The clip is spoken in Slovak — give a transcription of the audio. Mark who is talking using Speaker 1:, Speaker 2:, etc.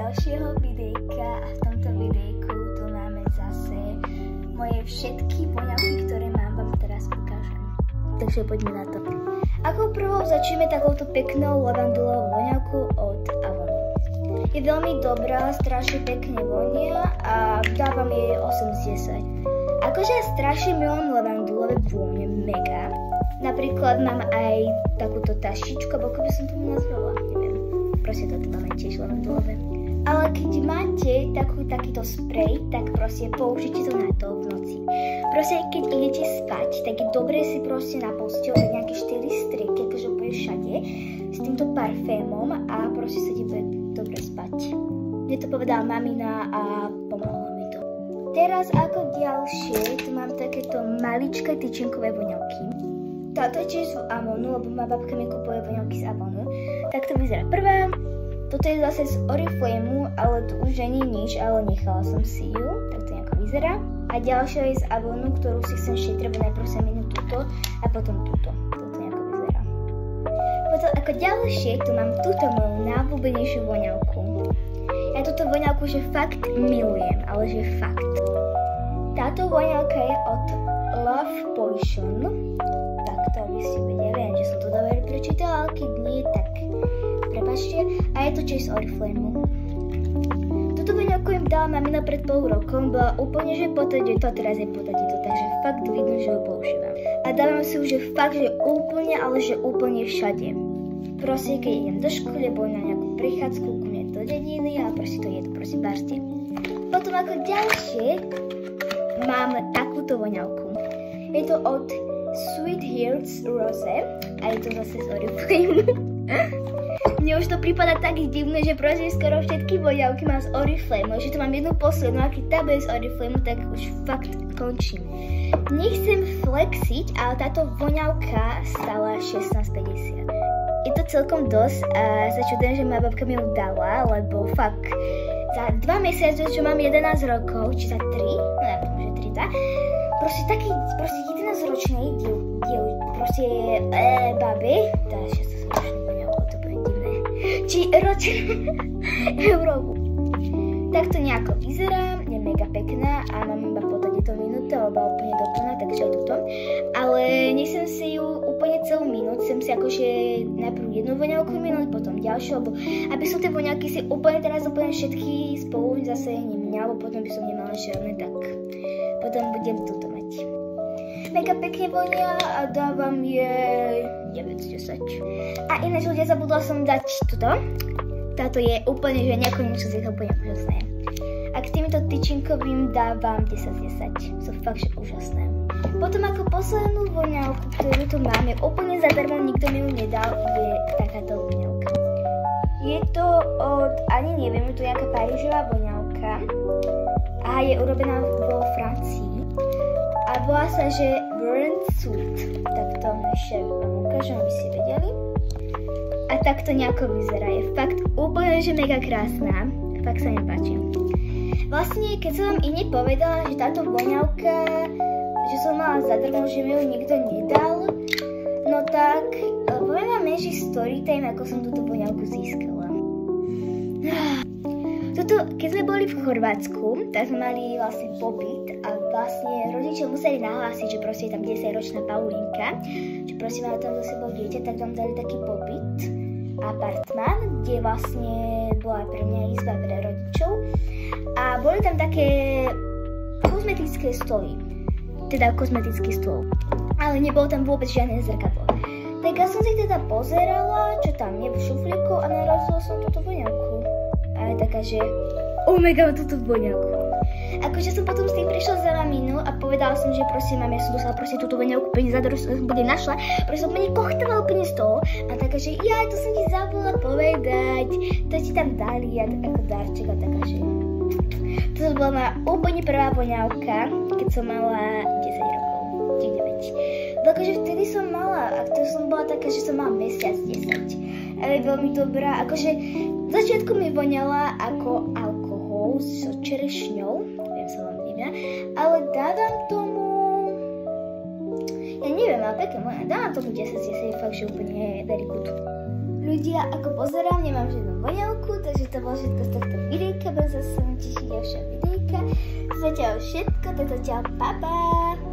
Speaker 1: ďalšieho videjka a v tomto videjku tu máme zase moje všetky voňavky, ktoré mám, vám teraz ukážem. Takže poďme na to. Ako prvou začneme takouto peknou lavandulovou voňavkou od Avonu. Je veľmi dobrá, strašne pekne vonia a dávam jej 8 z 10. Akože ja strašne milujem lavandulové vône, mega. Napríklad mám aj takúto tašičku, alebo ako by som to nazvala, neviem. Proste toto máme tiež lavandulové. Ale keď máte takýto sprej, tak proste použite to na to v noci. Proste keď idete spať, tak je dobré si proste na posteľ dať nejaké 4 striky, akože úplne všade, s týmto parfémom a proste sa ti bude dobre spať. Mne to povedala mamina a pomohlo mi to. Teraz ako ďalšie, tu mám takéto maličké tyčinkové voňavky. Táto je tiež z Avonu, lebo má babka mi kupuje voňavky z Avonu. Tak to vyzerá prvá. Toto je zase z Oriflameu, ale tu už nie je nič, ale nechala som si ju. Tak to nejako vyzerá. A ďalšia je z Avonu, ktorú si chcem šetriť, najprv sa minú túto a potom túto. Toto nejako vyzerá. Potom ako ďalšie, tu mám túto moju najobľúbenejšiu voňavku. Ja túto voňavku že fakt milujem, ale že fakt. Táto voňavka je od Love Potion. To by ste vedeli, viem, že som to dobre prečítala, ale keď nie, tak prepáčte. A je to tiež z Oriflameu. Toto voňavku im dala mamina pred pol rokom, bola úplne, že potadie to a teraz je potadie to, takže fakt vidno, že ho používam. A dávam si už, že fakt, že úplne, ale že úplne všade. Proste, keď idem do školy, alebo na nejakú prichádzku, ku mne do dediny a proste to je to, proste barstie. Potom ako ďalšie mám takúto voňavku. Je to od Sweet Hearts Rose a je to zase z Oriflameu. Mne už to prípada tak divné, že proste skoro všetky voňavky mám z Oriflameu, že tu mám jednu poslednú a keď tá bude z Oriflameu, tak už fakt končím. Nechcem flexiť, ale táto voňavka stála 16,50. Je to celkom dosť a sa čudujem, že moja babka mi ju dala, lebo fakt za 2 mesiace, čo mám 11 rokov, či za 3, no ja poviem, že 3, proste taký, proste 11-ročnej proste babi, tá 16-ročný voňavku, to bude divné, či ročný Európu. Tak to nejako vyzerá, je mega pekná a mám iba podať to minútu, lebo úplne doplná, takže aj tuto. Ale nechcem si ju úplne celú minútu, chcem si akože najprv jednu voňavku minúť, potom ďalšiu, lebo aby som tie voňavky si úplne teraz úplne všetky spolu zase neminala, lebo potom by som nemala žiadne, tak potom budem toto mať. Mega pekne vonia a dávam jej 9 z 10. A ináč ľudia, zabudla som dať toto. Táto je úplne, že nekonečne je to úplne úžasné. A k týmto tyčinkovým dávam 10 z 10. Sú fakt, že úžasné. Potom ako poslednú voňavku, ktorú tu mám, je úplne zadarmo, nikto mi ju nedal, je takáto voňavka. Je to od, ani neviem, je to nejaká parížová voňavka a je urobená vo Francii. A volá sa, že Burnt Sweet. Tak to ešte vám ukážem, aby ste vedeli. A takto nejako vyzerá. Je fakt úplne, že mega krásna. Fakt sa mi páči. Vlastne, keď som vám iné povedala, že táto voňavka, že som mala zadarmo, že mi ju nikto nedal, no tak poviem vám menší storytime, ako som túto voňavku získala. Keď sme boli v Chorvátsku, tak sme mali vlastne pobyt a vlastne rodičia museli nahlásiť, že proste je tam 10-ročná Paulinka, že proste mala tam do sebou dieťa, tak nám dali taký pobyt, apartmán, kde vlastne bola pre mňa izba pre rodičov a boli tam také kozmetické stoly, teda kozmetický stôl, ale nebolo tam vôbec žiadne zrkadlo. Tak ja som si teda pozerala, čo tam je v šuflíku a narazila som túto voňavku. A je taká, že omega mám túto voňavku. Akože som potom s tým prišla za maminu a povedala som, že prosím, mám, ja som dostala proste túto voňavku úplne za ktorú som bude našla, proste som úplne kochtala úplne z toho a taká, že ja, to som ti zabudla povedať, to ti tam dali a ako darček a taká, že toto bola moja úplne prvá voňavka, keď som mala 10 rokov, či 9. Takže vtedy som mala, a to som bola taká, že som mala mesiac 10. Ale je veľmi dobrá, akože v začiatku mi voňala ako alkohol so čerešňou, viem sa vám divia, ale dávam tomu, ja neviem, ale pekne voňa, dávam tomu 10 je fakt, že úplne very good. ľudia, ako pozerám, nemám žiadnu voňavku, takže to bolo všetko z tohto videjka, budem sa s vami tešiť ďalšie videjka. Zatiaľ všetko, tak zatiaľ pa pa!